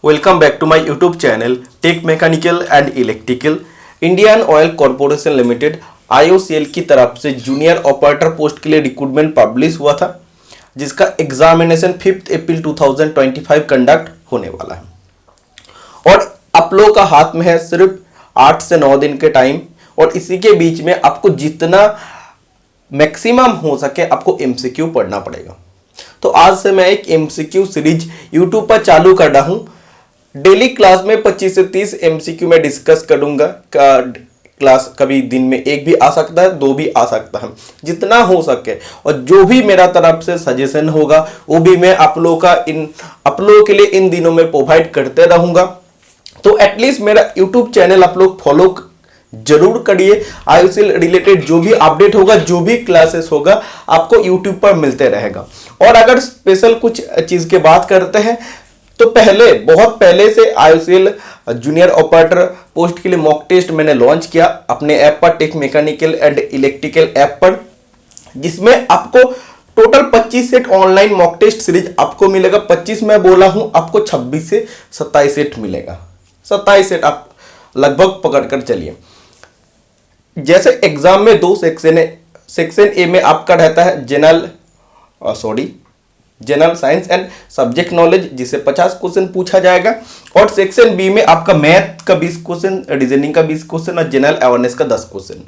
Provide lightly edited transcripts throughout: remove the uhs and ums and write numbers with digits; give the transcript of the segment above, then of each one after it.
Welcome back to my YouTube channel Tech Mechanical and Electrical. Indian Oil Corporation Limited IOCL की तरफ से junior operator post के लिए recruitment publish हुआ था, जिसका एग्जामिनेशन 5 अप्रैल 2025 कंडक्ट होने वाला है और आप लोगों का हाथ में है सिर्फ 8 से 9 दिन के टाइम। और इसी के बीच में आपको जितना मैक्सिमम हो सके आपको MCQ पढ़ना पड़ेगा। तो आज से मैं एक MCQ सीरीज यूट्यूब पर चालू कर रहा हूं। डेली क्लास में 25 से 30 MCQ में डिस्कस करूंगा। क्लास कभी दिन में एक भी आ सकता है, 2 भी आ सकता है, जितना हो सके। और जो भी मेरा तरफ से सजेशन होगा वो भी मैं आप लोगों के लिए इन दिनों में प्रोवाइड करते रहूंगा। तो एटलीस्ट मेरा यूट्यूब चैनल आप लोग फॉलो जरूर करिए। IOCL रिलेटेड जो भी अपडेट होगा, जो भी क्लासेस होगा, आपको यूट्यूब पर मिलते रहेगा। और अगर स्पेशल कुछ चीज की बात करते हैं तो बहुत पहले से IOCL जूनियर ऑपरेटर पोस्ट के लिए मॉक टेस्ट मैंने लॉन्च किया अपने ऐप पर, Tech Mechanical and Electrical app पर, जिसमें आपको total 25 set online mock test series आपको मिलेगा। 25 मैं बोला हूं, आपको 26 से 27 सेट मिलेगा। 27 सेट आप लगभग पकड़ कर चलिए। जैसे एग्जाम में 2 सेक्शन है। सेक्शन ए में आपका रहता है general science and subject knowledge, जिसे 50 क्वेश्चन पूछा जाएगा। और सेक्शन बी में आपका मैथ का 20 क्वेश्चन, रीजनिंग का 20 क्वेश्चन और जनरल अवेयरनेस का 10 क्वेश्चन।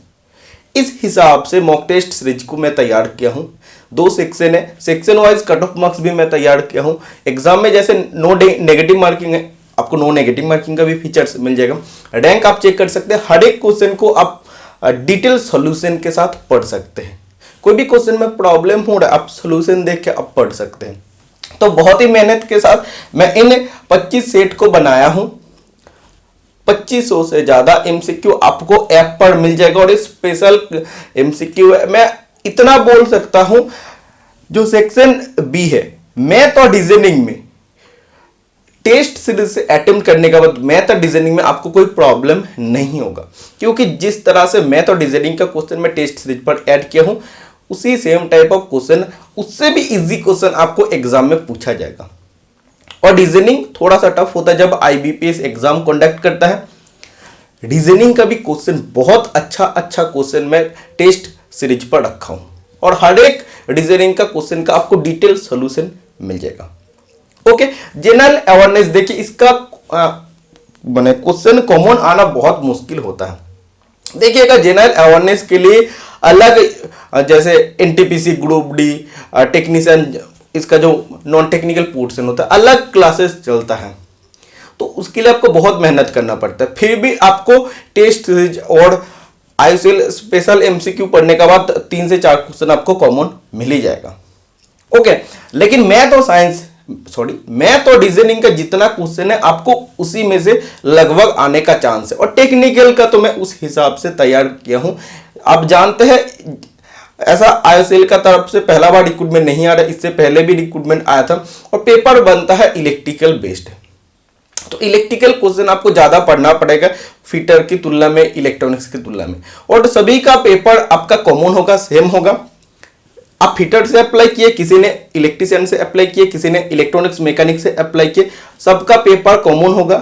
इस हिसाब से मॉक टेस्ट सीरीज को मैं तैयार किया हूं। 2 सेक्शन है, section wise cut off marks भी मैं तैयार किया हूं। एग्जाम में जैसे नो नेगेटिव मार्किंग है, आपको नो नेगेटिव मार्किंग का भी फीचर्स मिल जाएगा। रैंक आप चेक कर सकते हैं। हर एक क्वेश्चन को आप डिटेल सॉल्यूशन के साथ पढ़ सकते हैं। कोई भी क्वेश्चन में प्रॉब्लम हो रहा है, आप सॉल्यूशन देख के आप पढ़ सकते हैं। तो बहुत ही मेहनत के साथ मैं इन 25 सेट को बनाया हूं। 2500 से ज्यादा MCQ आपको ऐप पर मिल जाएगा। और स्पेशल MCQ मैं इतना बोल सकता हूं, जो सेक्शन बी है मैथ और रीजनिंग में टेस्ट सीरीज से अटेम्प्ट करने के बाद मैथ और रीजनिंग में आपको कोई प्रॉब्लम नहीं होगा, क्योंकि जिस तरह से मैथ और रीजनिंग का क्वेश्चन मैं टेस्ट सीरीज पर ऐड किया हूं, उसी सेम टाइप ऑफ क्वेश्चन, उससे भी इजी क्वेश्चन आपको एग्जाम में पूछा जाएगा। और रीजनिंग थोड़ा सा टफ होता है जब IBPS एग्जाम कंडक्ट करता है। रीजनिंग का भी क्वेश्चन बहुत अच्छा क्वेश्चन मैं टेस्ट सीरीज पर रखा हूं और हर एक रीजनिंग का क्वेश्चन का आपको डिटेल सोल्यूशन मिल जाएगा। ओके, जनरल अवेयरनेस देखिए, इसका क्वेश्चन कॉमन आना बहुत मुश्किल होता है। देखिएगा, जनरल अवेयरनेस के लिए अलग, जैसे NTPC ग्रुप डी टेक्नीशियन, इसका जो नॉन टेक्निकल पोर्शन होता है, अलग क्लासेस चलता है। तो उसके लिए आपको बहुत मेहनत करना पड़ता है। फिर भी आपको टेस्ट सीरीज और IOCL स्पेशल MCQ पढ़ने के बाद 3 से 4 क्वेश्चन आपको कॉमन मिल ही जाएगा। ओके, लेकिन मैथ और रीजनिंग का जितना क्वेश्चन है आपको उसी में से लगभग आने का चांस है। और टेक्निकल का तो मैं उस हिसाब से तैयार किया हूं। आप जानते हैं, ऐसा IOCL का तरफ से पहला बार रिक्रूटमेंट नहीं आ रहा, इससे पहले भी रिक्रूटमेंट आया था। और पेपर बनता है इलेक्ट्रिकल बेस्ड, तो इलेक्ट्रिकल क्वेश्चन आपको ज्यादा पढ़ना पड़ेगा फिटर की तुलना में, इलेक्ट्रॉनिक्स की तुलना में। और सभी का पेपर आपका कॉमन होगा, सेम होगा। आप फिटर से अप्लाई किए, किसी ने इलेक्ट्रिशियन से अप्लाई किए, किसी ने इलेक्ट्रॉनिक्स मैकेनिक से अप्लाई किए, सबका पेपर कॉमन होगा।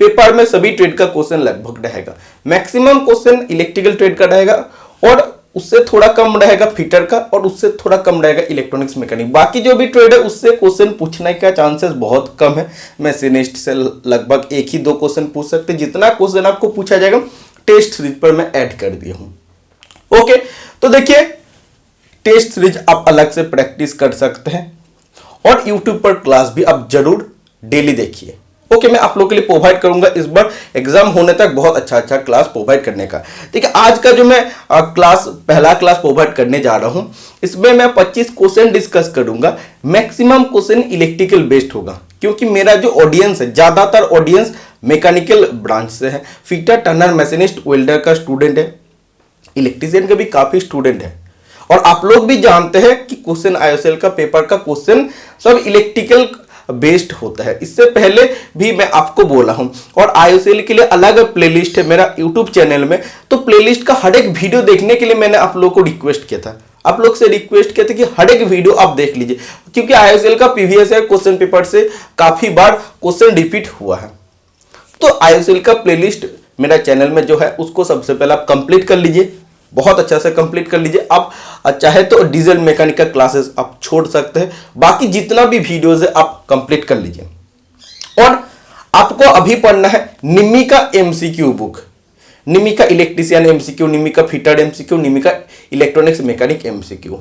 पेपर में सभी ट्रेड का क्वेश्चन लगभग रहेगा। मैक्सिमम क्वेश्चन इलेक्ट्रिकल ट्रेड का रहेगा और उससे थोड़ा कम रहेगा फिटर का, और उससे थोड़ा कम रहेगा इलेक्ट्रॉनिक्स मैकेनिक। बाकी जो भी ट्रेड है उससे क्वेश्चन पूछने का चांसेस बहुत कम है। मैशिनिस्ट से लगभग 1 ही 2 क्वेश्चन पूछ सकते हैं। जितना क्वेश्चन आपको पूछा जाएगा टेस्ट सीरीज पर मैं ऐड कर दिया हूं। ओके, तो देखिए, टेस्ट सीरीज आप अलग से प्रैक्टिस कर सकते हैं और YouTube पर क्लास भी आप जरूर डेली देखिए। ओके, मैं आप लोगों के लिए प्रोवाइड करूंगा इस बार एग्जाम होने तक बहुत अच्छा क्लास प्रोवाइड करने का। ठीक है, आज का जो मैं पहला क्लास प्रोवाइड करने जा रहा हूं, इसमें मैं 25 क्वेश्चन डिस्कस करूंगा। मैक्सिमम क्वेश्चन इलेक्ट्रिकल बेस्ड होगा, क्योंकि मेरा जो ऑडियंस है, ज्यादातर ऑडियंस मैकेनिकल ब्रांच से है। फिटर, टर्नर, मैशिनिस्ट, वेल्डर का स्टूडेंट है, इलेक्ट्रिशियन का भी काफी स्टूडेंट है। और आप लोग भी जानते हैं कि क्वेश्चन IOCL का पेपर का क्वेश्चन सब इलेक्ट्रिकल बेस्ड होता है। इससे पहले भी मैं आपको बोला हूं, और IOCL के लिए अलग प्लेलिस्ट है मेरा यूट्यूब चैनल में। तो प्लेलिस्ट का हर एक वीडियो देखने के लिए मैंने आप लोगों को रिक्वेस्ट किया था, आप लोग से रिक्वेस्ट किया था कि हर एक वीडियो आप देख लीजिए, क्योंकि IOCL का प्रीवियस ईयर क्वेश्चन पेपर से काफी बार क्वेश्चन रिपीट हुआ है। तो IOCL का प्लेलिस्ट मेरा चैनल में जो है उसको सबसे पहले आप कंप्लीट कर लीजिए, बहुत अच्छा से कंप्लीट कर लीजिए। आप चाहे तो डीजल मैकेनिक का क्लासेस आप छोड़ सकते हैं, बाकी जितना भी वीडियोस है आप कंप्लीट कर लीजिए। और आपको अभी पढ़ना है निम्मी का MCQ बुक, निम्मी का इलेक्ट्रीशियन MCQ, निम्मी का फिटर MCQ, निम्मी का इलेक्ट्रॉनिक्स मैकेनिक MCQ।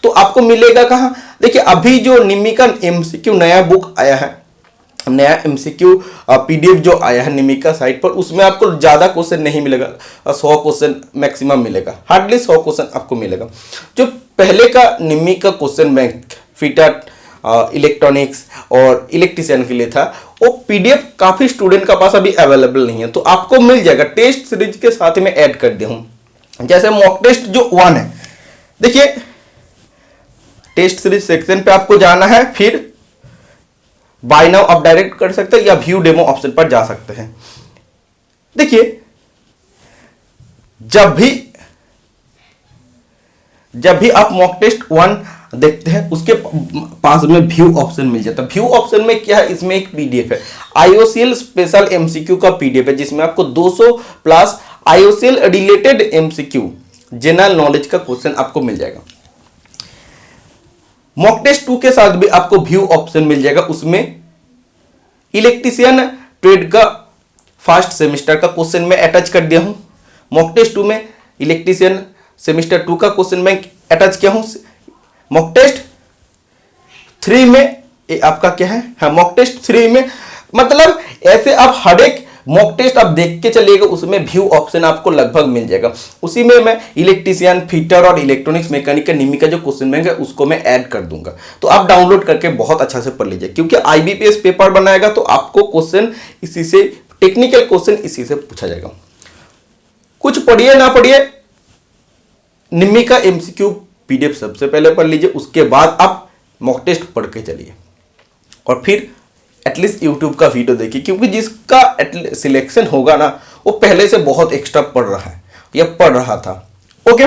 तो आपको मिलेगा कहां? देखिए अभी जो निम्मी का MCQ नया बुक आया है, नया MCQ PDF जो आया है निम्मी का साइट पर, उसमें आपको ज्यादा क्वेश्चन नहीं मिलेगा, 100 क्वेश्चन मैक्सिमम मिलेगा, हार्डली 100 क्वेश्चन आपको मिलेगा। जो पहले का निम्मी का क्वेश्चन बैंक फिटर इलेक्ट्रॉनिक्स और इलेक्ट्रीशियन के लिए था, वो PDF काफी स्टूडेंट का पास अभी अवेलेबल नहीं है, तो आपको मिल जाएगा। टेस्ट सीरीज के साथ में ऐड कर दिया हूं। जैसे मॉक टेस्ट जो 1 है, देखिए टेस्ट सीरीज सेक्शन पे आपको जाना है, फिर बाय नाउ आप डायरेक्ट कर सकते हैं या व्यू डेमो ऑप्शन पर जा सकते हैं। देखिए जब भी आप मॉक टेस्ट 1 देखते हैं उसके पास में व्यू ऑप्शन मिल जाता है। व्यू ऑप्शन में क्या है, इसमें एक PDF है, IOCL स्पेशल MCQ का PDF है, जिसमें आपको 200 plus IOCL related MCQ general knowledge का क्वेश्चन आपको मिल जाएगा। मॉक टेस्ट 2 के साथ भी आपको व्यू ऑप्शन मिल जाएगा, उसमें इलेक्ट्रीशियन ट्रेड का फर्स्ट सेमेस्टर का क्वेश्चन मैं अटैच कर दिया हूं। मॉक टेस्ट 2 में इलेक्ट्रीशियन सेमेस्टर 2 का क्वेश्चन मैं अटैच किया हूं। मॉक टेस्ट 3 में ये आपका क्या है, हाँ मॉक टेस्ट 3 में, मतलब ऐसे आप हर एक मॉक टेस्ट आप देख के चलिएगा, उसमें व्यू ऑप्शन आपको लगभग मिल जाएगा। उसी में मैं इलेक्ट्रीशियन फिटर और इलेक्ट्रॉनिक्स मैकेनिक का निम्मी का जो क्वेश्चन बैंक है उसको मैं ऐड कर दूंगा। तो आप डाउनलोड करके बहुत अच्छा से पढ़ लीजिए, क्योंकि IBPS पेपर बनाएगा तो आपको क्वेश्चन इसी से, टेक्निकल क्वेश्चन इसी से पूछा जाएगा। कुछ पढ़िए ना पढ़िए, निम्मी का MCQ PDF सबसे पहले पढ़ लीजिए, उसके बाद आप मॉक टेस्ट पढ़ के चलिए, और फिर एटलीस्ट यूट्यूब का वीडियो देखिए, क्योंकि जिसका सिलेक्शन होगा ना वो पहले से बहुत एक्स्ट्रा पढ़ रहा है या पढ़ रहा था। ओके,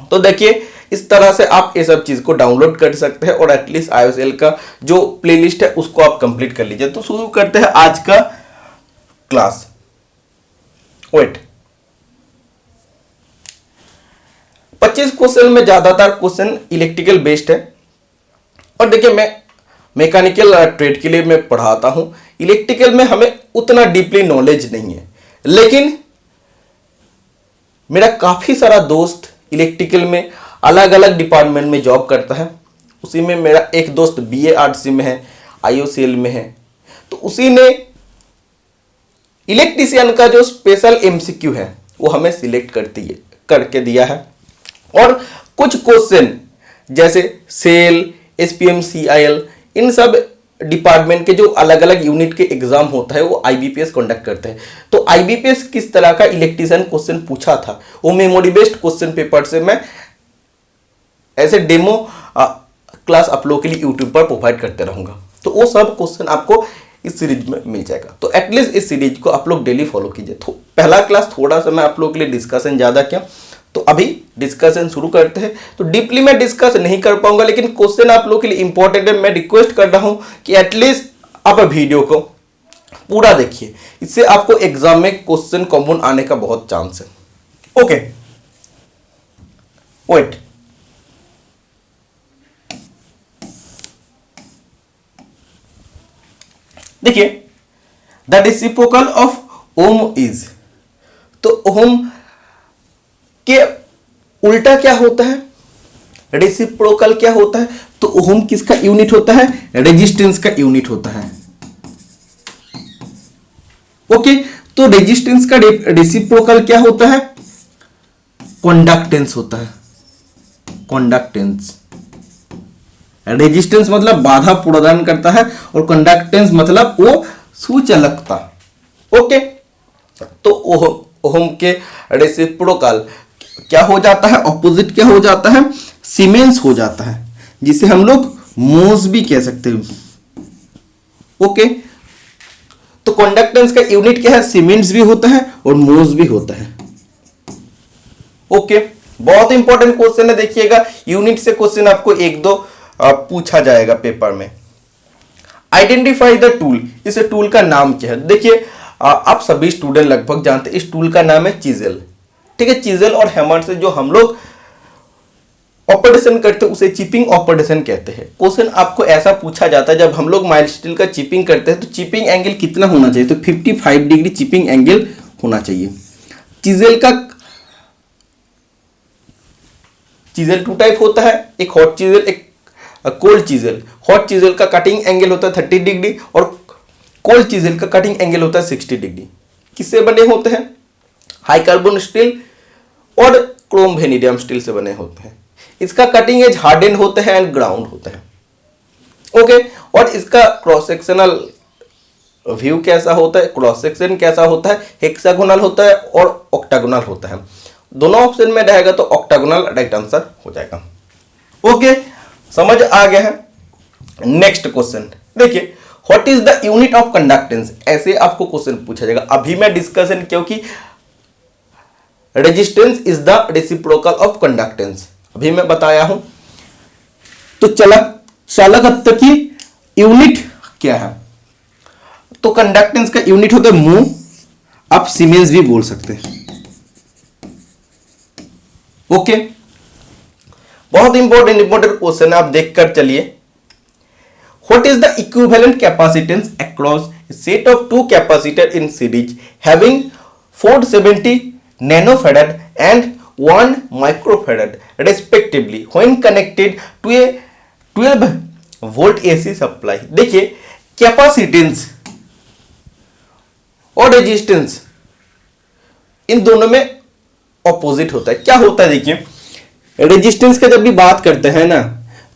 तो देखिए इस तरह से आप ये सब चीज को डाउनलोड कर सकते हैं, और एटलीस्ट IOCL का जो प्लेलिस्ट है उसको आप कंप्लीट कर लीजिए। तो शुरू करते हैं आज का क्लास। वेट, 25 क्वेश्चन में ज्यादातर क्वेश्चन इलेक्ट्रिकल बेस्ड है, और देखिए मैं मैकेनिकल ट्रेड के लिए मैं पढ़ाता हूं। इलेक्ट्रिकल में हमें उतना डीपली नॉलेज नहीं है, लेकिन मेरा काफी सारा दोस्त इलेक्ट्रिकल में अलग अलग डिपार्टमेंट में जॉब करता है। उसी में मेरा एक दोस्त BA RC में है, IOCL में है, तो उसी ने इलेक्ट्रीशियन का जो स्पेशल MCQ है वो हमें सिलेक्ट करके दिया है। और कुछ क्वेश्चन जैसे सेल, SPM, CIL, इन सब डिपार्टमेंट के जो अलग अलग यूनिट के एग्जाम होता है वो IBPS कंडक्ट करते हैं। तो IBPS किस तरह का इलेक्ट्रीशियन क्वेश्चन पूछा था, वो मेमोरी बेस्ड क्वेश्चन पेपर से मैं ऐसे डेमो क्लास आप लोगों के लिए यूट्यूब पर प्रोवाइड करते रहूंगा। तो वो सब क्वेश्चन आपको इस सीरीज में मिल जाएगा। तो एटलीस्ट इस सीरीज को आप लोग डेली फॉलो कीजिए। तो पहला क्लास थोड़ा सा मैं आप लोगों के लिए डिस्कशन ज्यादा किया, तो अभी डिस्कशन शुरू करते हैं। तो डीपली मैं डिस्कस नहीं कर पाऊंगा, लेकिन क्वेश्चन आप लोगों के लिए इंपॉर्टेंट है। मैं रिक्वेस्ट कर रहा हूं कि एटलीस्ट आप वीडियो को पूरा देखिए, इससे आपको एग्जाम में क्वेश्चन कॉमन आने का बहुत चांस है। ओके, वेट, देखिए the reciprocal of ohm is, तो ओम के उल्टा क्या होता है, रेसिप्रोकल क्या होता है, तो ओम किसका यूनिट होता है, रेजिस्टेंस का यूनिट होता है। ओके, तो रेजिस्टेंस का रेसिप्रोकल क्या होता है, कंडक्टेंस होता है। कंडक्टेंस, रेजिस्टेंस मतलब बाधा प्रदान करता है, और कंडक्टेंस मतलब वो सुचालकता। ओके, तो ओम के रेसिप्रोकल क्या हो जाता है, ऑपोजिट क्या हो जाता है, सीमेंस हो जाता है, जिसे हम लोग मोस भी कह सकते हैं। ओके, तो कंडक्टेंस का यूनिट क्या है, सीमेंस भी होता है और मोल्स भी होता है। ओके, बहुत इंपॉर्टेंट क्वेश्चन है, देखिएगा यूनिट से क्वेश्चन आपको एक दो पूछा जाएगा पेपर में। आइडेंटिफाई द टूल, इस टूल का नाम क्या है? देखिए आप सभी स्टूडेंट लगभग जानते हैं इस टूल का नाम है चीजल। ठीक है, चीजल और हैमर से जो हम लोग ऑपरेशन करते हैं उसे चिपिंग ऑपरेशन कहते हैं। क्वेश्चन आपको ऐसा पूछा जाता है, जब हम लोग माइल्ड स्टील का चिपिंग करते हैं तो चिपिंग एंगल कितना होना चाहिए? तो 55 डिग्री चिपिंग एंगल होना चाहिए। चीजल टू टाइप होता है, एक हॉट चीजल, एक कोल्ड चीजल। हॉट चीजल का कटिंग एंगल होता है 30 डिग्री और कोल्ड चीजल का कटिंग एंगल होता है 60 डिग्री। किससे बने होते हैं? हाई कार्बन स्टील और क्रोम वेनेडियम स्टील से बने होते हैं। इसका कटिंग एज हार्डन होता है एंड ग्राउंड होता है। ओके, और इसका क्रॉस सेक्शनल व्यू कैसा होता है, क्रॉस सेक्शन कैसा होता है? हेक्सागोनल होता है और ऑक्टागोनल होता है। दोनों ऑप्शन में रहेगा तो ऑक्टागोनल राइट आंसर हो जाएगा। ओके, समझ आ गया है। नेक्स्ट क्वेश्चन देखिए, what is the unit of conductance? ऐसे आपको क्वेश्चन पूछा जाएगा। अभी मैं डिस्कशन, क्योंकि resistance is the reciprocal of conductance अभी मैं बताया हूं, तो चालकत्व की यूनिट क्या है? तो कंडक्टेंस का यूनिट होता है मू, आप सीमेंस भी बोल सकते हैं। ओके, बहुत इंपॉर्टेंट क्वेश्चन है, आप देखकर चलिए। What is the equivalent capacitance across set of two capacitor in series having 470 nanofarad and 1 microfarad respectively when connected to a 12 volt AC supply? देखिए, कैपेसिटेंस और रेजिस्टेंस इन दोनों में ऑपोजिट होता है। क्या होता है? देखिए, रेजिस्टेंस का जब भी बात करते हैं ना,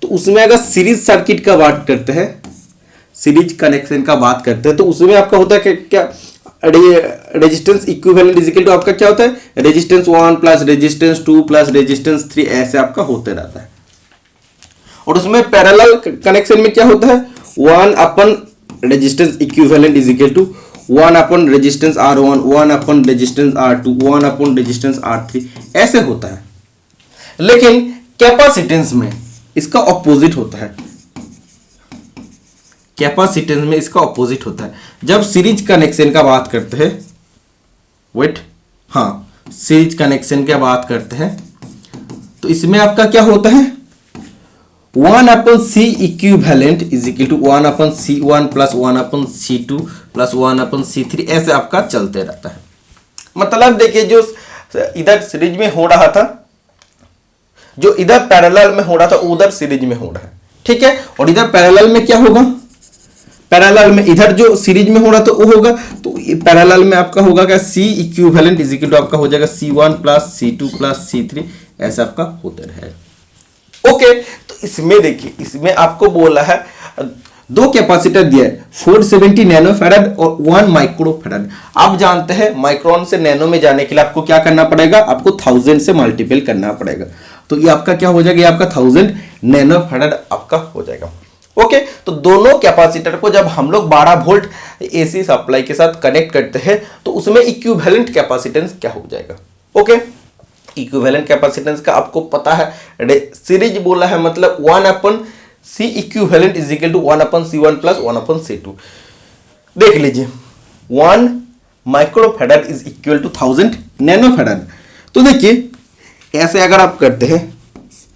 तो उसमें अगर सीरीज सर्किट का बात करते हैं, सीरीज कनेक्शन का बात करते हैं, तो उसमें आपका होता है क्या resistance equivalent is equal to आपका क्या होता है? Resistance 1 plus resistance 2 plus resistance 3, ऐसे आपका होते रहता है। और उसमें पैरेलल कनेक्शन में क्या होता है? 1 upon resistance equivalent is equal to 1 upon resistance R1, 1 upon resistance R2, 1 upon resistance R3, ऐसे होता है। लेकिन कैपेसिटेंस में इसका ऑपोजिट होता है। कैपेसिटेंस में इसका ऑपोजिट होता है। जब सीरीज कनेक्शन का बात करते हैं, सीरीज कनेक्शन की बात करते हैं, तो इसमें आपका क्या होता है? 1 upon C equivalent is equal to 1 upon C1 plus 1 upon C2 plus 1 upon C3, ऐसे आपका चलते रहता है। मतलब देखिए, जो इधर सीरीज में हो रहा था, जो इधर पैरेलल में हो रहा था, उधर सीरीज में हो रहा है। ठीक है, और इधर पैरेलल में क्या होगा? पैरेलल में इधर जो सीरीज में हो रहा तो वो होगा, तो पैरेलल में आपका होगा क्या? C equivalent is equal to आपका हो जाएगा C1 plus C2 plus C3, ऐसा आपका होता रहेगा। ओके, तो इसमें देखिए, इसमें आपको बोला है दो कैपेसिटर दिया है, 470 नैनोफैराड और 1 माइक्रोफैराड। आप जानते हैं माइक्रोन से नैनो में जाने के लिए आपको क्या करना पड़ेगा? आपको 1000 से मल्टीपल करना पड़ेगा। तो ये आपका क्या हो जाएगा? ये आपका 1000 नैनोफैराड आपका हो जाएगा। ओके, तो दोनों कैपेसिटर को जब हम लोग 12 वोल्ट AC सप्लाई के साथ कनेक्ट करते हैं, तो उसमें इक्विवेलेंट कैपेसिटेंस क्या हो जाएगा? ओके, इक्विवेलेंट कैपेसिटेंस का आपको पता है, सीरीज बोला है, मतलब 1 upon C equivalent is equal to 1 upon C1 plus 1 upon C2। देख लीजिए, 1 microfarad is equal to 1000 nanofarad. तो देखिए, ऐसे अगर आप करते हैं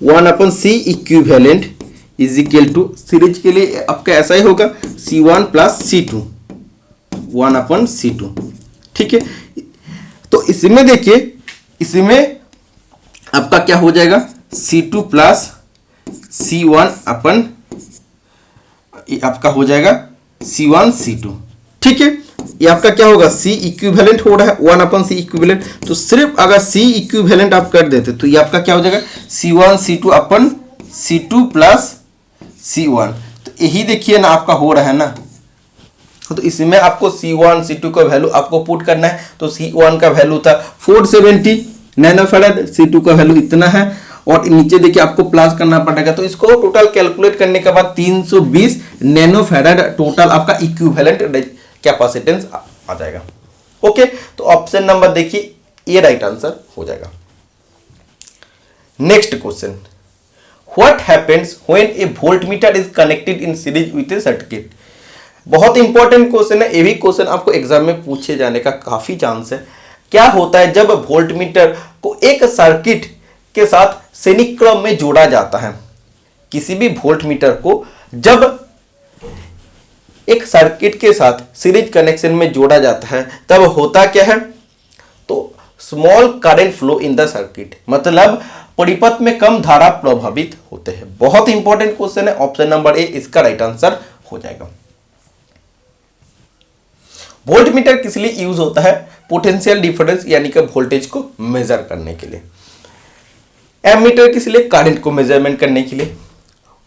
1 upon C equivalent is equal to, series के लिए आपका ऐसा ही होगा, C1 plus C2, 1 upon C2। ठीक है, तो इसमें देखिए, इसमें आपका क्या हो जाएगा? C2 प्लस C1 अपन आपका हो जाएगा C1 C2। ठीक है, ये आपका क्या होगा? C इक्विवेलेंट हो रहा है, 1 अपन C इक्विवेलेंट, तो सिर्फ अगर C इक्विवेलेंट आप कर देते तो ये आपका क्या हो जाएगा? C1 C2 अपन C2 प्लस C1। तो यही देखिए ना, आपका हो रहा है ना। तो इसमें आपको C1 C2 का वैल्यू आपको पुट करना है। तो C1 का वैल्यू था 470 नैनोफैराड, C2 का वैल्यू इतना है, और नीचे देखिए आपको प्लस करना पड़ेगा, तो इसको टोटल कैलकुलेट करने के बाद 320 नैनो फैराड टोटल आपका इक्विवेलेंट कैपेसिटेंस आ जाएगा। ओके, तो ऑप्शन नंबर देखिए ये राइट आंसर हो जाएगा। Next question, what happens when A voltmeter is connected in series with A circuit. बहुत इंपॉर्टेंट क्वेश्चन है, ये भी क्वेश्चन आपको एग्जाम में पूछे जाने का काफी चांस है। क्या होता है जब वोल्टमीटर को एक सर्किट के साथ श्रेणी क्रम में जोड़ा जाता है। किसी भी वोल्टमीटर को जब एक सर्किट के साथ सीरीज कनेक्शन में जोड़ा जाता है तब होता क्या है, तो small current flow in the circuit, मतलब परिपथ में कम धारा प्रभावित होते हैं। बहुत इंपॉर्टेंट क्वेश्चन है, ऑप्शन नंबर ए इसका राइट आंसर हो जाएगा। वोल्टमीटर किस लिए यूज होता है, पोटेंशियल डिफरेंस यानी कि वोल्टेज को मेजर करने के लिए। एमीटर किस लिए, करंट को मेजरमेंट करने के लिए।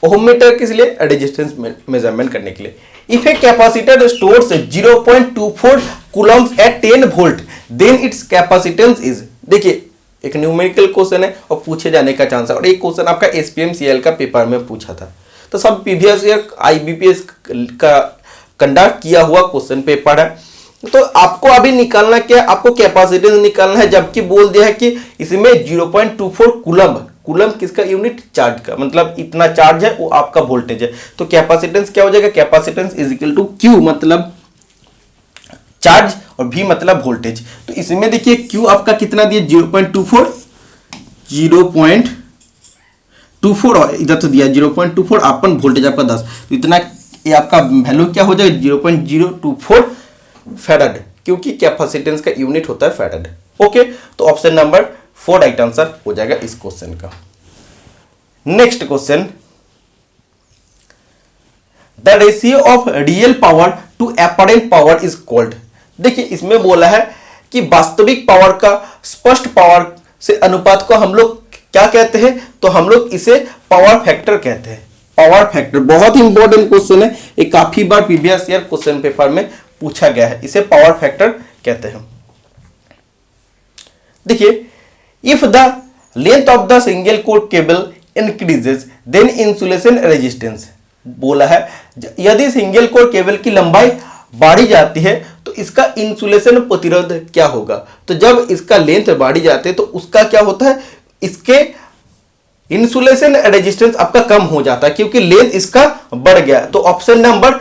ओम मीटर किस लिए, रेजिस्टेंस मेजरमेंट करने के लिए। If a capacitor stores 0.24 coulomb at 10 volt then its capacitance is. देखिए एक न्यूमेरिकल क्वेश्चन है और पूछे जाने का चांस है, और एक क्वेश्चन आपका एसपीएमसीएल का पेपर में पूछा था। तो सब प्रीवियस ईयर आईबीपीएस का कंडक्ट किया हुआ क्वेश्चन पेपर है। तो आपको अभी निकालना क्या, आपको कैपेसिटेंस निकालना है, जबकि बोल दिया है कि इसमें 0.24 कूलम्ब, कूलम्ब किसका यूनिट, चार्ज का, मतलब इतना चार्ज है वो आपका वोल्टेज है। तो कैपेसिटेंस क्या हो जाएगा, capacitance is equal to Q मतलब चार्ज और भी मतलब वोल्टेज। तो इसमें देखिए क्यू आपका कितना दिया 0.24 और इधर तो दिया 0.24 अपन वोल्टेज आपका 10, तो इतना ये आपका वैल्यू क्या हो जाएगा 0.024 फैराड, क्योंकि कैपेसिटेंस का यूनिट होता है फैराड। ओके, तो ऑप्शन नंबर 4 राइट आंसर हो जाएगा इस क्वेश्चन का। Next question, the ratio of real power to apparent power is called. देखिए इसमें बोला है कि वास्तविक पावर का स्पष्ट पावर से अनुपात को हम लोग क्या कहते हैं, तो हम लोग इसे पावर फैक्टर कहते हैं। पावर फैक्टर बहुत इंपॉर्टेंट क्वेश्चन है, ये काफी बार प्रीवियस ईयर क्वेश्चन पेपर में पूछा गया है, इसे पावर फैक्टर कहते हैं। देखिए if the length of the single core cable increases then insulation resistance. बोला है यदि सिंगल कोर केबल की लंबाई बढ़ी जाती है तो इसका इंसुलेशन प्रतिरोध क्या होगा। तो जब इसका लेंथ बढ़ी जाती है तो उसका क्या होता है, इसके इंसुलेशन रेजिस्टेंस आपका कम हो जाता है, क्योंकि लेंथ इसका बढ़ गया। तो option number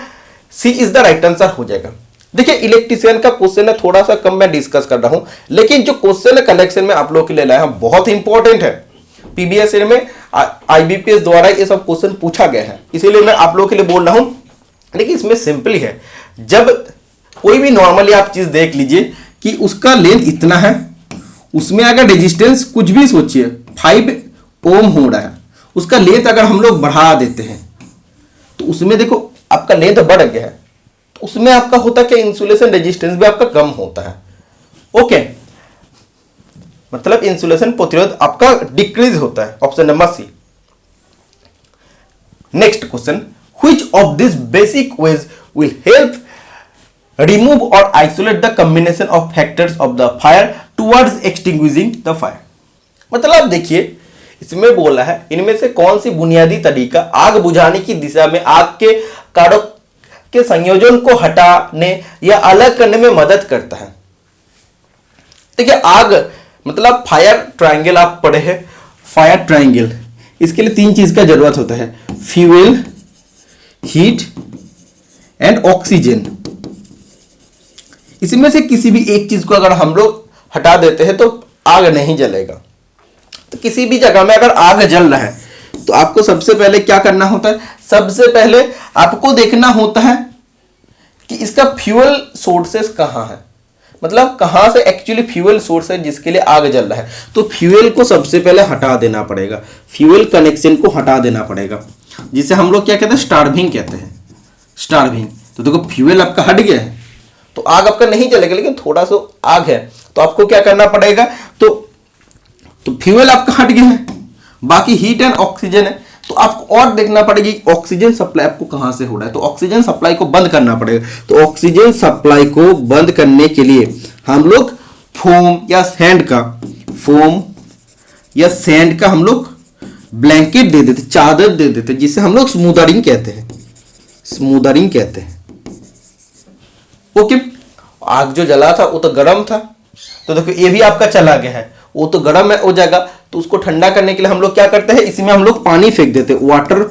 C is the right answer हो जाएगा। देखिए इलेक्ट्रिशियन का क्वेश्चन है, थोड़ा सा कम मैं डिस्कस कर रहा हूं, लेकिन जो क्वेश्चन है कलेक्शन में आप लोग के लिए लाया हूं बहुत इंपॉर्टेंट है। पीबीएस में आईबीपीएस द्वारा ये सब क्वेश्चन पूछा गया है, इसीलिए मैं आप लोग के लिए बोल रहा हूं। लेकिन इसमें सिंपली है, जब कोई भी नॉर्मली आप चीज देख लीजिए कि उसका लेंथ इतना है, उसमें अगर रेजिस्टेंस कुछ भी सोचिए 5 ओम हो रहा है, उसका लेंथ अगर हम लोग बढ़ा देते हैं तो उसमें देखो आपका लेंथ बढ़ गया है, तो उसमें आपका होता है कि इंसुलेशन रेजिस्टेंस भी आपका कम होता है। ओके, मतलब इंसुलेशन प्रतिरोध आपका डिक्रीज होता है। Option number C. Next question, which of this basic ways will help remove और isolate the combination of factors of the fire towards extinguishing the fire. मतलब देखिए इसमें बोला है इनमें से कौन सी बुनियादी तरीका आग बुझाने की दिशा में आग के कारक के संयोजन को हटाने या अलग करने में मदद करता है। देखिए आग मतलब फायर ट्रायंगल आप पढ़े हैं, फायर ट्रायंगल, इसके लिए 3 चीज का जरूरत होता है, फ्यूल, हीट एंड ऑक्सीजन। इसमें से किसी भी एक चीज को अगर हम लोग हटा देते हैं तो आग नहीं जलेगा। तो किसी भी जगह में अगर आग जल रहा है तो आपको सबसे पहले क्या करना होता है, सबसे पहले आपको देखना होता है कि इसका फ्यूल सोर्सेस कहां है, मतलब कहां से एक्चुअली फ्यूल सोर्स है जिसके लिए आग जल रहा है। तो फ्यूल को सबसे पहले हटा देना पड़ेगा, फ्यूल कनेक्शन को हटा देना पड़ेगा, जिसे हम लोग क्या कहते हैं, स्टार्विंग कहते हैं, स्टार्विंग। तो देखो फ्यूल आपका हट गया है तो आग आपका नहीं जलेगा, लेकिन थोड़ा सा आग है तो आपको क्या करना पड़ेगा, तो फ्यूल आपका हट गया है, बाकी हीट एंड ऑक्सीजन है। तो आपको और देखना पड़ेगी ऑक्सीजन सप्लाई आपको कहां से हो रहा है, तो ऑक्सीजन सप्लाई को बंद करना पड़ेगा। तो ऑक्सीजन सप्लाई को बंद करने के लिए हम लोग फोम या सैंड का हम लोग ब्लैंकेट दे देते, चादर दे देते, जिसे हम लोग स्मूदरिंग कहते हैं, स्मूदरिंग कहते हैं। ओके, आग जो जला था वो तो गर्म था, तो देखो ये भी आपका चला गया है, वो तो गर्म है हो जाएगा, तो उसको ठंडा करने के लिए हम लोग क्या करते हैं, इसमें हम लोग पानी फेंक देते, वाटर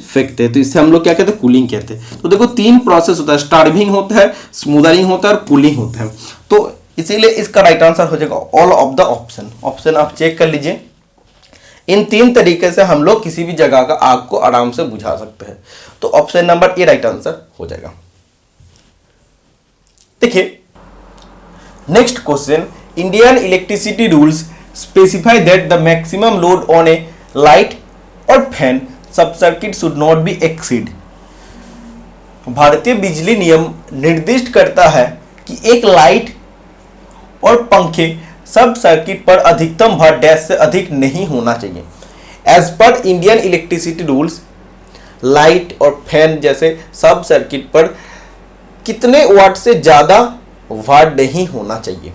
फेंकते हैं, तो इससे हम लोग क्या कहते हैं, कूलिंग कहते हैं। तो देखो तीन प्रोसेस होता है, स्टार्विंग होता है, स्मूदरिंग होता है और कूलिंग होता है। तो इसीलिए इसका राइट आंसर हो जाएगा all of the option. Option आप चेक कर लीजिए। इन तीन तरीके से हम लोग किसी भी जगह का आग को आराम से बुझा सकते हैं, तो option number A right answer हो जाएगा। देखिए next question, Indian electricity rules specify that the maximum load on A light और फैन सब circuit should not be exceed. भारतीय बिजली नियम निर्दिष्ट करता है कि एक लाइट और पंखे सब सर्किट पर अधिकतम भार डैश से अधिक नहीं होना चाहिए। एज पर इंडियन इलेक्ट्रिसिटी रूल्स, लाइट और फैन जैसे सब सर्किट पर कितने वाट से ज्यादा वाट नहीं होना चाहिए?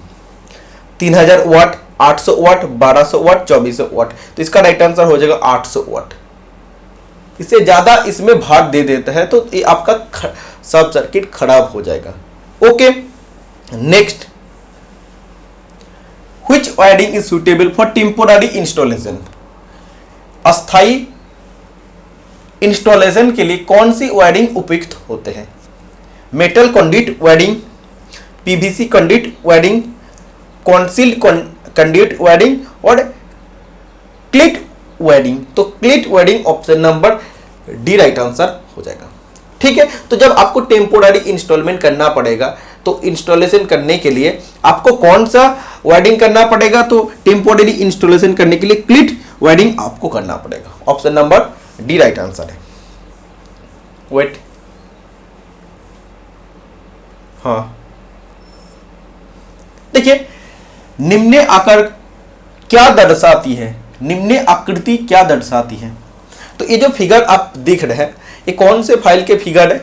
3000 वाट, 800 वाट, 1200 वाट, 2400 वाट। तो इसका राइट आंसर हो जाएगा 800 वाट। इससे ज्यादा इसमें भार दे देता है तो ये आपका सब सर्किट खराब हो जाएगा। Okay, next, which wiring is suitable for temporary installation? अस्थाई इंस्टॉलेशन के लिए कौन सी वायरिंग उपयुक्त होते हैं? Metal conduct wiring, PVC conduct wiring, concealed conduct wiring और क्लिट वायरिंग। तो cleat wiring option number D right answer हो जाएगा। ठीक है, तो जब आपको टेम्पोररी इंस्टॉलमेंट करना पड़ेगा तो इंस्टॉलेशन करने के लिए आपको कौन सा वायरिंग करना पड़ेगा? तो टेम्पोररी इंस्टॉलेशन करने के लिए क्लिट वायरिंग आपको करना पड़ेगा। Option number D right answer है। वेट, हाँ देखिए, निम्न आकार क्या दर्शाती है? निम्न आकृति क्या दर्शाती है? तो ये जो फिगर आप देख रहे हैं ये कौन से फाइल के फिगर है?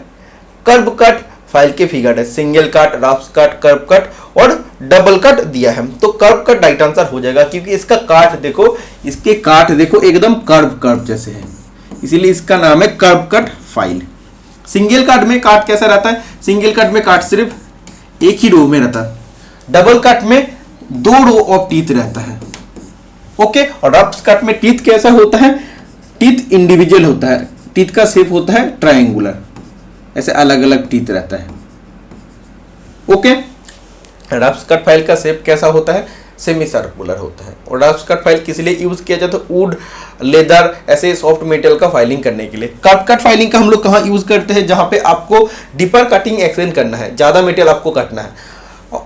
कर्व कट फाइल के फिगर है। Single cut, rough cut, curve cut और डबल कट दिया है, तो कर्व कट राइट आंसर हो जाएगा, क्योंकि इसका काट देखो, इसके काट देखो एकदम कर्व जैसे है, इसीलिए इसका नाम है curve cut file. Single cut में काट कैसा रहता है? सिंगल कट में काट सिर्फ एक ही रो में रहता है, डबल कट में 2 रो ऑफ टीथ रहता है। ओके, और रफ कट में टीथ कैसा होता है? टीथ इंडिविजुअल होता है, टीथ का शेप होता है ट्रायंगुलर, ऐसे अलग अलग टीथ रहता है। ओके, रफ कट फाइल का शेप कैसा होता है? सेमी सर्कुलर होता है। और रफ कट फाइल किस लिए यूज किया जाता है? वुड, लेदर, ऐसे सॉफ्ट मेटल का फाइलिंग करने के लिए। कर्व कट फाइलिंग का हम लोग कहाँ यूज करते हैं? जहां पे आपको डीपर कटिंग एक्सटेंड करना है, ज्यादा मेटल आपको काटना है,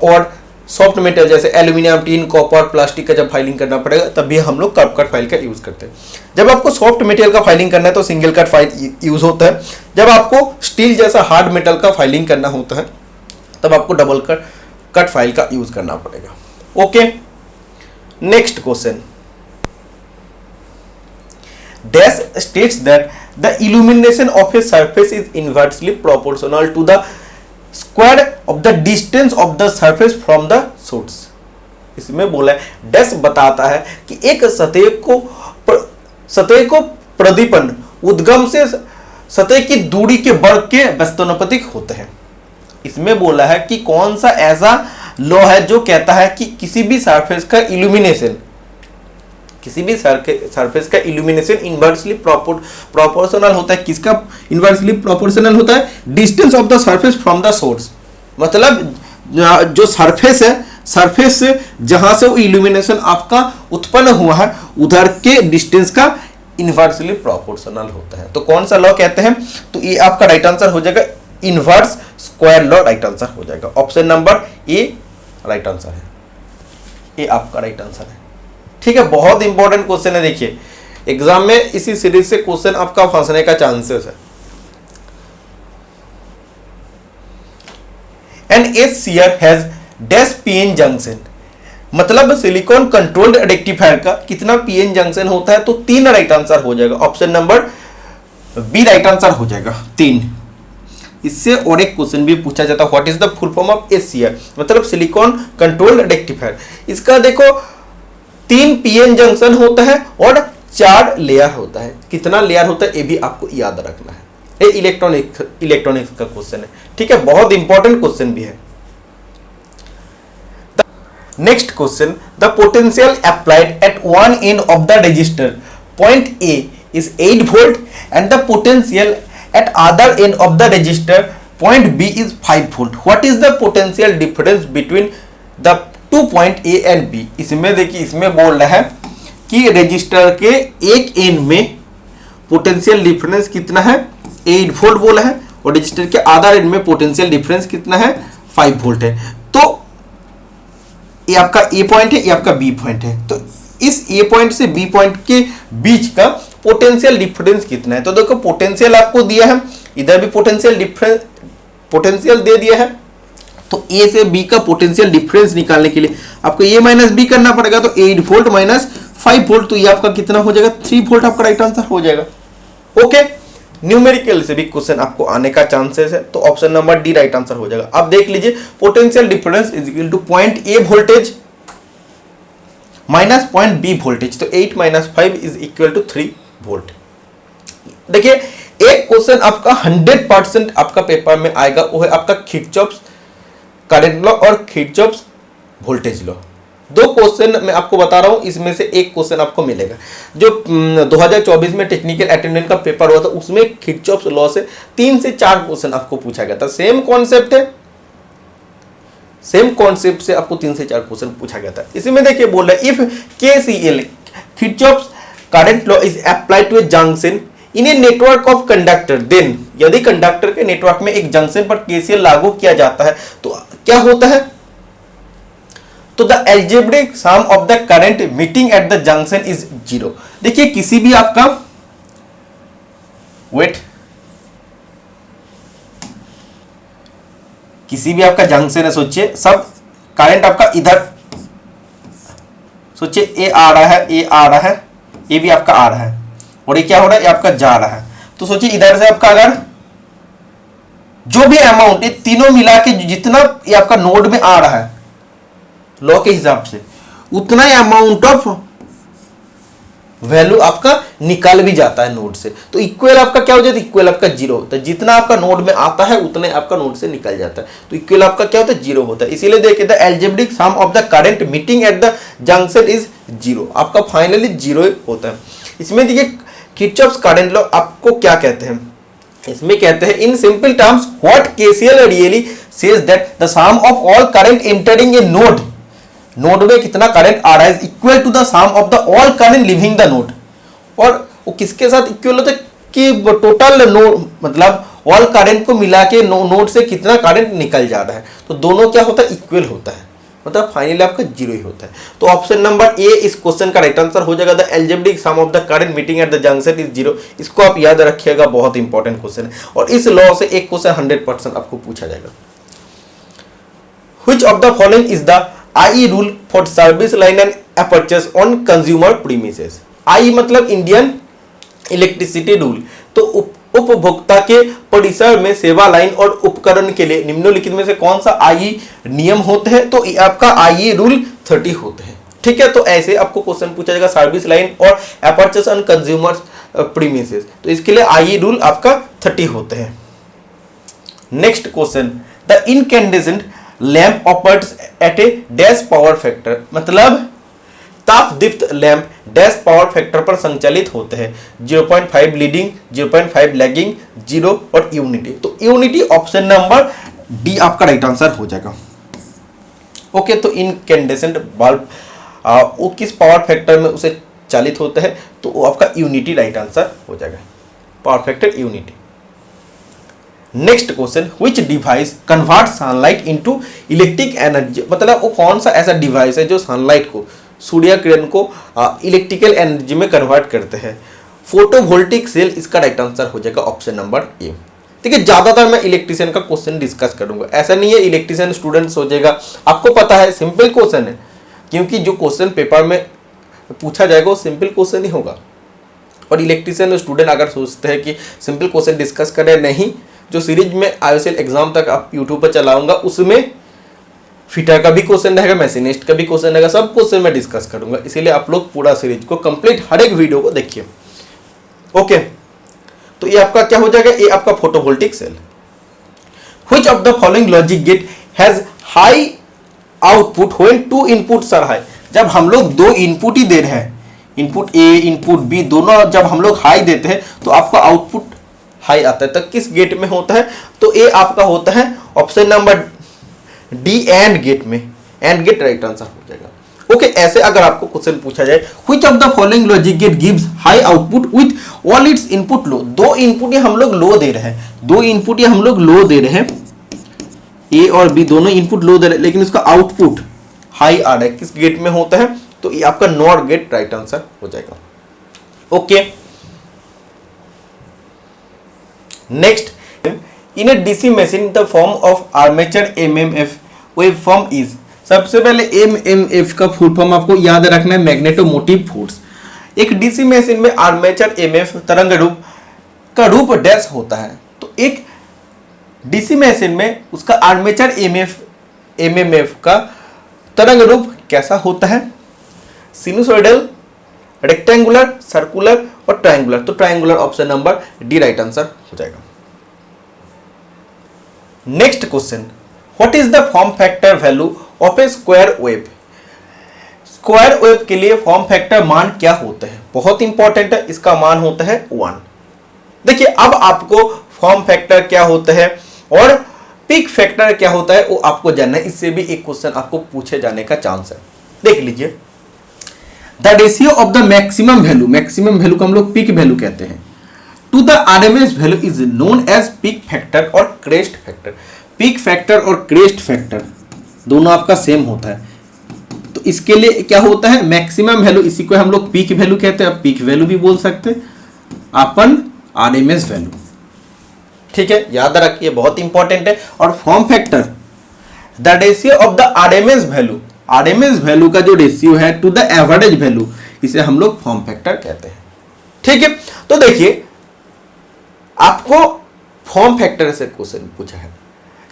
और सॉफ्ट मेटल जैसे एल्यूमिनियम, टीन, कॉपर, प्लास्टिक का जब फाइलिंग करना पड़ेगा तभी हम लोग कर्व कट फाइल का यूज करते हैं। जब आपको सॉफ्ट मेटल का फाइलिंग करना है तो सिंगल कट फाइल यूज होता है। जब आपको स्टील जैसा हार्ड मेटल का फाइलिंग करना होता है तब आपको डबल कट फाइल का यूज करना पड़ेगा। Okay, next question, dash states that the illumination of a surface is inversely proportional to the square of the distance of the surface from the source. इसमें बोला है, डैश बताता है कि एक सतह को प्रदीपन उद्गम से सतह की दूरी के वर्ग के व्यस्तानुपातिक होते हैं। इसमें बोला है कि कौन सा ऐसा लॉ है जो कहता है कि किसी भी सरफेस का इल्यूमिनेशन, किसी भी सरफेस का इल्यूमिनेशन इनवर्सली प्रोपोर्शनल होता है। किसका इनवर्सली प्रोपोर्शनल होता है? Distance of the surface from the source. मतलब जो सरफेस है, सरफेस से जहां से वो इल्यूमिनेशन आपका उत्पन्न हुआ है उधर के डिस्टेंस का इनवर्सली प्रोपोर्शनल होता है। तो कौन सा लॉ कहते हैं? तो ये आपका राइट आंसर हो जाएगा inverse square law right answer हो जाएगा। Option number A right answer है, ये आपका राइट आंसर है। ठीक है, बहुत इंपॉर्टेंट क्वेश्चन है। देखिए एग्जाम में इसी सीरीज से क्वेश्चन आपका फंसने का चांसेस है। An S C R has dash PN junction, मतलब सिलिकॉन कंट्रोल्ड रेक्टिफायर का कितना पीएन जंक्शन होता है? तो 3 राइट आंसर हो जाएगा। Option number B right answer हो जाएगा, 3। इससे और एक क्वेश्चन भी पूछा जाता है, what is the full form of ACR, मतलब सिलिकॉन कंट्रोल्ड रेक्टिफायर। इसका देखो 3 पीएन जंक्शन होता है और 4 लेयर होता है। कितना लेयर होता है ये भी आपको याद रखना है। ये इलेक्ट्रॉनिक्स का क्वेश्चन है, ठीक है, बहुत इंपॉर्टेंट क्वेश्चन भी है। Next question, the potential applied at one end of the resistor point A is 8 volt and the potential at other end of the resistor point B is 5 volt. What is the potential difference between the 2 point A and B. इसमें देखिए, इसमें बोल रहा है कि register के एक and में पोटेंशियल डिफरेंस कितना है, 8 वोल्ट बोला है, और रजिस्टर के अदर एंड में पोटेंशियल डिफरेंस कितना है, 5 वोल्ट है। तो ये आपका ए पॉइंट है, ये आपका बी पॉइंट है। तो इस ए पॉइंट से बी पॉइंट के बीच का पोटेंशियल डिफरेंस कितना है। तो देखो पोटेंशियल आपको दिया है, इधर भी पोटेंशियल दे दिया है। तो ए से बी का पोटेंशियल डिफरेंस निकालने के लिए आपको ए माइनस बी करना पड़ेगा। तो 8 वोल्ट माइनस 5 वोल्ट, तो ये आपका कितना हो जाएगा, 3 वोल्ट आपका राइट आंसर हो जाएगा। ओके, न्यूमेरिकल से भी क्वेश्चन आपको आने का चांसेस है, तो option number D right answer हो जाएगा। अब देख लीजिए, potential difference is equal to point A voltage minus point B voltage. तो 8 माइनस 5 इज इक्वल टू 3 वोल्ट। देखिए, एक क्वेश्चन आपका 100% आपका पेपर में आएगा, वो है आपका किरचॉफ्स करंट लॉ और किरचॉफ्स वोल्टेज लॉ। 2 क्वेश्चन मैं आपको बता रहा हूं, इसमें से एक क्वेश्चन आपको मिलेगा। जो 2024 में टेक्निकल अटेंडेंट का पेपर हुआ था, उसमें किरचॉफ्स लॉ से 3 से 4 क्वेश्चन आपको पूछा गया था। सेम कॉन्सेप्ट है, सेम कॉन्सेप्ट से आपको 3 से 4 क्वेश्चन पूछा गया था। इसमें देखिए बोल रहा है, if KCL Kirchhoff's current law is applied to a junction in a network of conductor, then यदि कंडक्टर के नेटवर्क में एक जंक्शन पर KCL लागू किया जाता है तो क्या होता है। तो the algebraic sum of the current meeting at the junction is 0। देखिए, किसी भी आपका किसी भी आपका जंक्शन है, सोचिए सब करंट आपका इधर, सोचिए ए आ रहा है, ए आ रहा है, ये भी आपका आ रहा है, और ये क्या हो रहा है, ये आपका जा रहा है। तो सोचिए इधर से आपका अगर जो भी अमाउंट ये तीनों मिला के जितना ये आपका नोड में आ रहा है लॉ के हिसाब से, उतना ही अमाउंट ऑफ वैल्यू आपका निकाल भी जाता है नोड से। तो इक्वल आपका क्या हो जाता है, इक्वल आपका 0 होता है। जितना आपका नोड में आता है उतने आपका नोड से निकल जाता है। तो इक्वल आपका क्या होता है, 0 होता है। इसीलिए देखिए, the algebraic sum of the current meeting at the junction is 0, आपका फाइनली 0 होता है। इसमें देखिए, किरचॉफ्स करंट लॉ आपको क्या कहते हैं, इसमें कहते हैं in simple terms what KCL really says that the sum of all current entering a node, node में कितना करंट आ रहा है, equal to the sum of the all current leaving the node. और वो किसके साथ इक्वल होता है कि टोटल नोड, मतलब ऑल करंट को मिला के नोड से कितना करंट निकल जा रहा है। तो दोनों क्या होता है, इक्वल होता है, मतलब फाइनली आपका 0 ही होता है। तो ऑप्शन नंबर ए इस क्वेश्चन का राइट आंसर हो जाएगा। The algebraic sum of the current meeting at the junction is 0। इसको आप याद रखिएगा, बहुत इंपॉर्टेंट क्वेश्चन है, और इस लॉ से एक क्वेश्चन 100% आपको पूछा जाएगा। Which of the following is the IE rule for service line and apertures on consumer premises. IE मतलब इंडियन इलेक्ट्रिसिटी रूल। तो उपभोक्ता के परिसर में सेवा लाइन और उपकरण के लिए निम्नलिखित में से कौन सा IE नियम होते हैं। तो आपका IE रूल 30 होते हैं, ठीक है। तो ऐसे आपको क्वेश्चन पूछा जाएगा, सर्विस लाइन और अपर्चर्स ऑन कंज्यूमर प्रीमिसेस, तो इसके लिए IE रूल आपका 30 होते हैं। Next question, the incandescent lamp operates at A dash power factor, मतलब ताप दीप्त लैंप डैश पावर फैक्टर पर संचालित होते हैं। 0.5 लीडिंग, 0.5 लैगिंग, 0 और यूनिटी। तो यूनिटी ऑप्शन नंबर डी आपका राइट आंसर हो जाएगा। ओके, तो इनकैंडेसेंट बल्ब वो किस पावर फैक्टर में उसे चालित होता है, तो वो आपका यूनिटी राइट आंसर हो जाएगा, power factor unity. Next question, which device convert sunlight into electric energy, मतलब वो कौन सा ऐसा डिवाइस है जो सनलाइट को, सूर्य किरण को इलेक्ट्रिकल एनर्जी में कन्वर्ट करते हैं। फोटोवोल्टिक सेल इसका राइट आंसर हो जाएगा ऑप्शन नंबर ए। देखिए, ज्यादातर मैं इलेक्ट्रिशियन का क्वेश्चन डिस्कस करूंगा, ऐसा नहीं है इलेक्ट्रिशियन स्टूडेंट सोचेगा, आपको पता है सिंपल क्वेश्चन है, क्योंकि जो क्वेश्चन पेपर में पूछा जाएगा वो सिंपल क्वेश्चन ही होगा। और इलेक्ट्रिशियन स्टूडेंट अगर सोचते हैं कि सिंपल क्वेश्चन डिस्कस करें, नहीं, जो सीरीज में IOCL एग्जाम तक आप यूट्यूब पर चलाऊंगा उसमें फिटर का भी क्वेश्चन रहेगा, मैशिनिस्ट का भी क्वेश्चन रहेगा, सब क्वेश्चन मैं डिस्कस करूंगा, इसीलिए आप लोग पूरा सीरीज को कंप्लीट हर एक वीडियो को देखिए। ओके, तो ये आपका क्या हो जाएगा, ये आपका photovoltaic cell. Which of the following logic gate has high output when two inputs are high. जब हम लोग दो इनपुट ही दे रहे हैं, इनपुट ए इनपुट बी दोनों जब हम लोग हाई देते हैं तो आपका आउटपुट हाई आता है। तो किस गेट में होता है, तो ए आपका होता है option number D, AND gate में। एंड गेट राइट आंसर हो जाएगा। ओके, ऐसे अगर आपको क्वेश्चन पूछा जाए which of the following logic gate gives high output with all its input low. दो इनपुट ये हम लोग लो दे रहे हैं, दो इनपुट ये हम लोग लो दे रहे हैं, ए और बी दोनों इनपुट लो दे रहे हैं, लेकिन उसका आउटपुट हाई आ रहा है, किस गेट में होता है, तो ये आपका नॉर गेट राइट आंसर हो जाएगा। Okay, next, in A DC machine the form of armature MMF waveform is. सबसे पहले एमएमएफ का फुल फॉर्म आपको याद रखना है, मैग्नेटोमोटिव फोर्स। एक डीसी मशीन में आर्मेचर एमएफ तरंग रूप का रूप डैश होता है। तो एक डीसी मशीन में उसका आर्मेचर एमएमएफ का तरंग रूप कैसा होता है, सिनुसोइडल, रेक्टेंगुलर, सर्कुलर और ट्रायंगुलर। तो triangular option number D right answer हो जाएगा। Next question, what is the form factor value of A square wave. Square wave के लिए फॉर्म फैक्टर मान क्या होते हैं, बहुत इंपॉर्टेंट है, इसका मान होता है 1। देखिए अब आपको फॉर्म फैक्टर क्या होता है और पीक फैक्टर क्या होता है वो आपको जानना है, इससे भी एक क्वेश्चन आपको पूछे जाने का चांस है। देख लीजिए, the ratio of the maximum value, maximum value को हम लोग पीक वैल्यू कहते हैं, to the RMS value is known as peak factor और क्रेस्ट फैक्टर। पीक फैक्टर और क्रेस्ट फैक्टर दोनों आपका सेम होता है। तो इसके लिए क्या होता है, मैक्सिमम वैल्यू, इसी को हम लोग पीक वैल्यू कहते हैं, पीक वैल्यू भी बोल सकते हैं अपन आरएमएस वैल्यू। ठीक है, याद रखिए, बहुत इंपॉर्टेंट है। और form factor, the ratio of the RMS value, RMS value का जो रेशियो है टू द एवरेज वैल्यू, इसे हम लोग फॉर्म फैक्टर कहते हैं। ठीक है, तो देखिए आपको फॉर्म फैक्टर से क्वेश्चन पूछा है,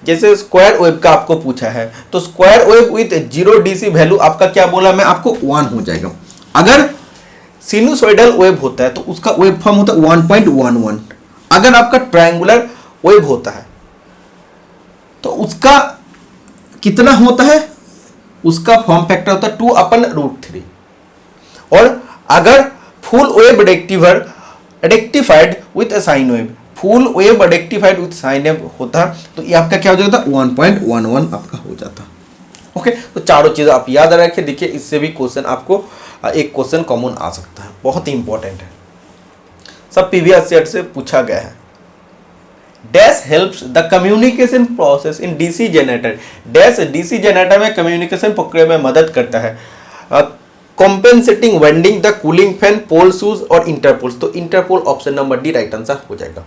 जैसे स्क्वायर वेव का आपको पूछा है, तो square wave with 0 DC value आपका क्या बोला मैं आपको 1 हो जाएगा। अगर सिनुसोइडल वेव होता है तो उसका वेव फॉर्म होता है 1.11। अगर आपका ट्रायंगुलर वेव होता है तो उसका कितना होता है, उसका फॉर्म फैक्टर होता है 2/√3। और अगर full wave rectified with sine wave, full wave rectified with sine wave होता है तो ये आपका क्या हो जाता है 1.11 आपका हो जाता। ओके, तो चारों चीज़ आप याद रखें। देखिए इससे भी क्वेश्चन आपको एक क्वेश्चन कॉमन आ सकता है, बहुत ही इंपॉर्टेंट है, सब प्रीवियस सेट से पूछा गया है। Dash helps the communication process in DC generator. Dash DC generator में कम्युनिकेशन प्रक्रिया में मदद करता है। Compensating winding the cooling fan, pole shoes और इंटरपोल्स। तो interpole option number D right answer हो जाएगा।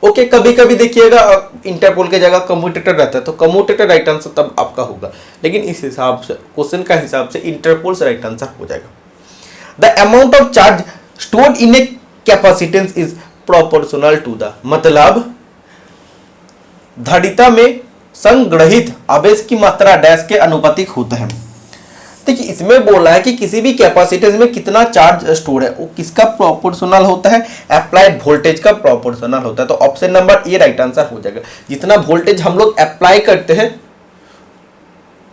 ओके, कभी कभी देखिएगा इंटरपोल के जगह कम्यूटेटर रहता है तो कम्यूटेटर राइट आंसर तब आपका होगा, लेकिन इस हिसाब से क्वेश्चन का हिसाब से इंटरपोल्स राइट आंसर हो जाएगा। The amount of charge stored in a capacitance is proportional to the, मतलब धारिता में संग्रहित आवेश की मात्रा डैश के अनुपातिक होता है। देखिए इसमें बोला है कि किसी भी कैपेसिटेंस में कितना चार्ज स्टोर है वो किसका प्रोपोर्शनल होता है, अप्लाइड वोल्टेज का प्रोपोर्शनल होता है। तो option number A right answer हो जाएगा। जितना वोल्टेज हम लोग अप्लाई करते हैं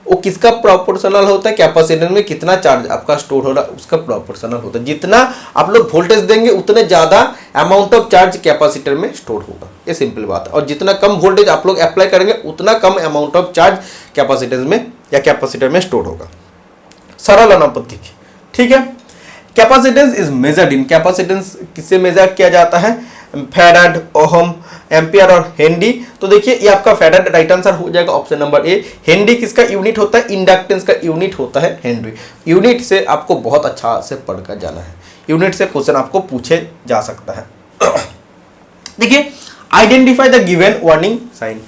वो किसका प्रोपोर्शनल होता है, कैपेसिटेंस में कितना चार्ज आपका स्टोर हो रहा है उसका प्रोपोर्शनल होता है। जितना आप लोग वोल्टेज देंगे उतने ज्यादा अमाउंट ऑफ चार्ज कैपेसिटर में स्टोर होगा, ये सिंपल बात है। और जितना कम वोल्टेज आप लोग अप्लाई करेंगे उतना कम अमाउंट ऑफ चार्ज कैपेसिटेंस में या कैपेसिटर में स्टोर होगा। सरल अनुपातिक, ठीक है। Capacitance is measured in, capacitance किससे मेजर किया जाता है, फैराड, ओहम, एम्पियर और हेनरी। तो देखिए ये आपका फैराड राइट आंसर हो जाएगा ऑप्शन नंबर ए। हेनरी किसका यूनिट होता है, इंडक्टेंस का यूनिट होता है हेनरी। यूनिट से आपको बहुत अच्छा से पढ़कर जाना है, यूनिट से क्वेश्चन आपको पूछे जा सकता है। देखिए identify the given warning sign.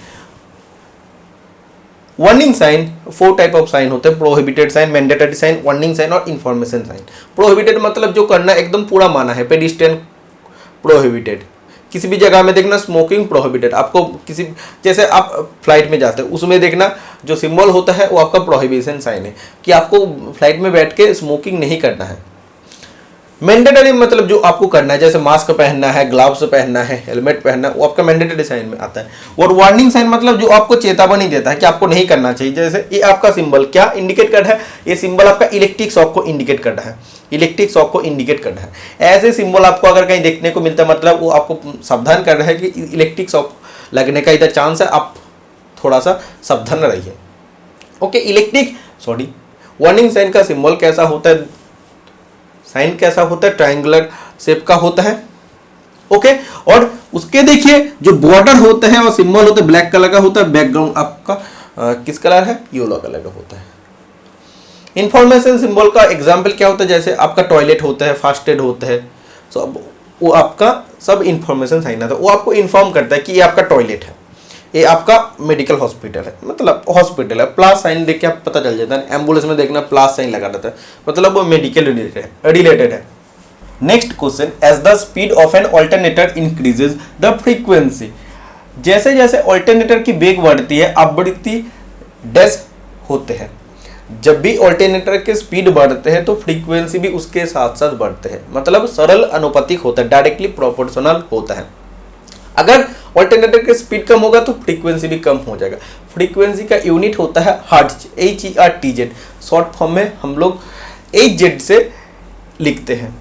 Warning sign 4 type of sign होते हैं, prohibited sign, mandatory sign, warning sign और इंफॉर्मेशन साइन। प्रोहिबिटेड मतलब जो करना एकदम पूरा माना है, पेडिस्ट्रियन प्रोहिबिटेड, किसी भी जगह में देखना स्मोकिंग प्रोहिबिटेड, आपको किसी जैसे आप फ्लाइट में जाते हैं उसमें देखना जो सिंबल होता है वो आपका प्रोहिबिशन साइन है कि आपको फ्लाइट में बैठ के स्मोकिंग नहीं करना है। मैंडेटरी मतलब जो आपको करना है, जैसे मास्क पहनना है, ग्लव्स पहनना है, हेलमेट पहनना है, वो आपका मैंडेटरी साइन में आता है। और वार्निंग साइन मतलब जो आपको चेतावनी देता है कि आपको नहीं करना चाहिए। जैसे ये आपका सिंबल क्या इंडिकेट कर रहा है, ये सिंबल आपका इलेक्ट्रिक शॉक को इंडिकेट कर रहा है, इलेक्ट्रिक शॉक को इंडिकेट कर रहा है। ऐसे सिंबल आपको अगर कहीं देखने को मिलता है मतलब वो आपको सावधान कर रहा है कि इलेक्ट्रिक शॉक लगने का इधर चांस है, आप थोड़ा सा सावधान रहिए। ओके, वार्निंग साइन का सिंबल कैसा होता है, साइन कैसा होता है, ट्रायंगुलर शेप का होता है। ओके, और उसके देखिए जो बॉर्डर होता है और सिंबल होता है ब्लैक कलर का होता है, बैकग्राउंड आपका किस कलर है, येलो कलर का होता है। इंफॉर्मेशन सिंबल का एग्जाम्पल क्या होता है, जैसे आपका टॉयलेट होता है, फास्ट एड होता है, तो वो आपका सब इंफॉर्मेशन साइन आता है, वो आपको इन्फॉर्म करता है कि ये आपका टॉयलेट है, ये आपका मेडिकल हॉस्पिटल है, मतलब हॉस्पिटल है। प्लस साइन देख के आप पता चल जाता है, एम्बुलेंस में देखना प्लस साइन लगा रहता है, मतलब वो मेडिकल रिलेटेड है। Next question, as the speed of an alternator increases the frequency, जैसे जैसे ऑल्टरनेटर की वेग बढ़ती है आवृत्ति डैश होते हैं। जब भी ऑल्टरनेटर के स्पीड बढ़ते हैं तो फ्रीक्वेंसी भी उसके साथ साथ बढ़ते हैं, मतलब सरल अनुपातिक होता है, डायरेक्टली प्रोपोर्शनल होता है। अगर ऑल्टरनेटर की स्पीड कम होगा तो फ्रीक्वेंसी भी कम हो जाएगा। फ्रीक्वेंसी का यूनिट होता है हर्ट्ज, HERTZ, शॉर्ट फॉर्म में हम लोग HZ से लिखते हैं।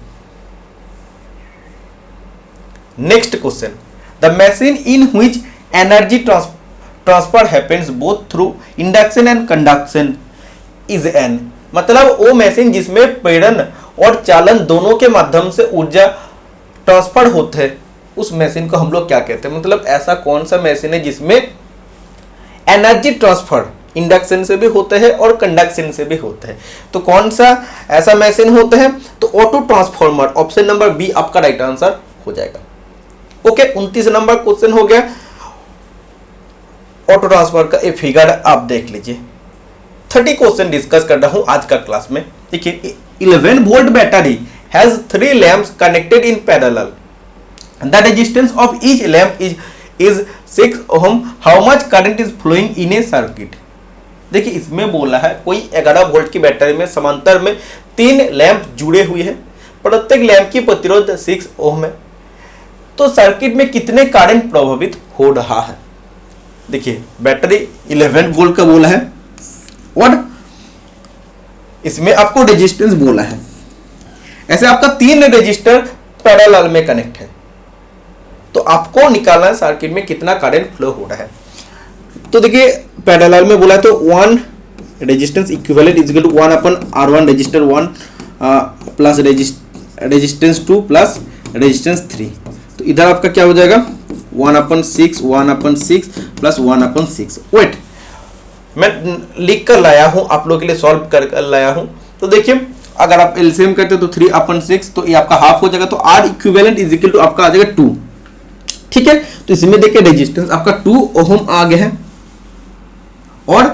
Next question, the machine in which energy transfer happens both through induction and conduction is an, मतलब वो मशीन जिसमें प्रेरण और चालन दोनों के माध्यम से ऊर्जा ट्रांसफर होते हैं, उस मशीन को हम लोग क्या कहते हैं, मतलब ऐसा कौन सा मशीन है जिसमें एनर्जी ट्रांसफर इंडक्शन से भी होता है और कंडक्शन से भी होता है, तो कौन सा ऐसा मशीन होता है, तो auto transformer, option number B आपका राइट आंसर हो जाएगा। ओके, 29 नंबर क्वेश्चन हो गया ऑटो ट्रांसफर का, ये फिगर आप देख लीजिए। 30 क्वेश्चन डिस्कस कर रहा हूं आज का क्लास में। देखिए, 11 volt battery has 3 lamps connected in parallel, the resistance of each lamp is 6 ohm, how much current is flowing in a circuit। देखिए इसमें बोला है कोई 11 वोल्ट की बैटरी में समांतर में 3 लैंप जुड़े हुए हैं, प्रत्येक लैंप की प्रतिरोध 6 ओम है, तो सर्किट में कितने करंट प्रभावित हो रहा है। देखिए बैटरी 11 वोल्ट का बोला है और इसमें आपको रेजिस्टेंस बोला है, ऐसे आपका 3 रेजिस्टर पैरेलल में कनेक्ट है, तो आपको निकालना है सर्किट में कितना करंट फ्लो हो रहा है। तो देखिए पैरेलल में बोला है तो 1 resistance equivalent is equal to 1/R1 resistor 1 plus resistance 2 plus resistance 3, तो इधर आपका क्या हो जाएगा 1/6 प्लस 1/6। वेट, मैं लिख कर लाया हूं, आप लोगों के लिए सॉल्व कर लाया हूं। तो देखिए अगर आप एलसीएम करते हो तो 3/6, तो ये आपका हाफ हो जाएगा, तो R equivalent is equal to आपका आ जाएगा 2। ठीक है, तो इसमें देखिए रेजिस्टेंस आपका 2 ओम आ गया है और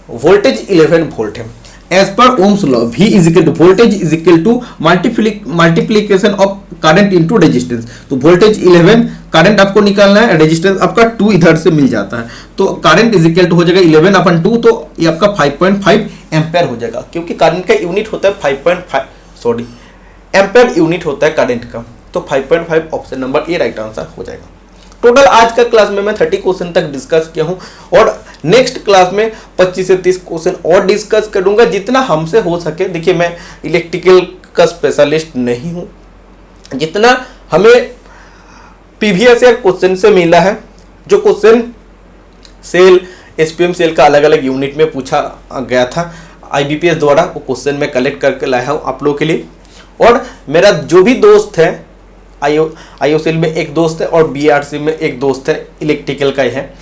वोल्टेज 11 वोल्ट है। एज पर Ohm's law V is equal to voltage is equal to multiplication of current into resistance, तो वोल्टेज 11, करंट आपको निकालना है, रेजिस्टेंस आपका 2 इधर से मिल जाता है, तो करंट इज इक्वल टू हो जाएगा 11/2, तो ये आपका 5.5 एम्पेयर हो जाएगा, क्योंकि करंट का यूनिट होता है 5.5 एम्पेयर यूनिट होता है करंट का, तो 5.5 option number A right answer हो जाएगा। टोटल आज का क्लास में मैं 30 क्वेश्चन तक डिस्कस किया हूं और नेक्स्ट क्लास में 25 से 30 क्वेश्चन और डिस्कस करूंगा जितना हमसे हो सके। देखिए मैं इलेक्ट्रिकल का स्पेशलिस्ट नहीं हूं, जितना हमें प्रीवियस ईयर क्वेश्चन से मिला है, जो क्वेश्चन सेल एसपीएम सेल का अलग अलग यूनिट में पूछा गया था आईबीपीएस द्वारा, वो क्वेश्चन मैं कलेक्ट करके लाया हूँ आप लोगों के लिए। और मेरा जो भी दोस्त है आईओसेल में एक दोस्त है और बीआरसी में एक दोस्त है, इलेक्ट्रिकल का ही है,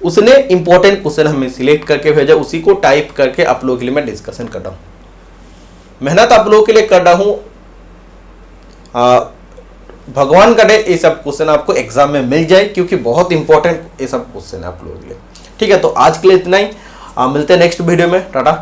उसने इंपॉर्टेंट क्वेश्चन हमें सिलेक्ट करके भेजा, उसी को टाइप करके आप लोगों के लिए मैं डिस्कशन कर रहा हूँ। मेहनत आप लोगों के लिए कर रहा हूँ, भगवान करे ये सब क्वेश्चन आपको एग्जाम में मिल जाए, क्योंकि बहुत इंपॉर्टेंट ये सब क्वेश्चन है आप लोगों के लिए। ठीक है, तो आज के लिए इतना ही, मिलते हैं नेक्स्ट वीडियो में। टाटा।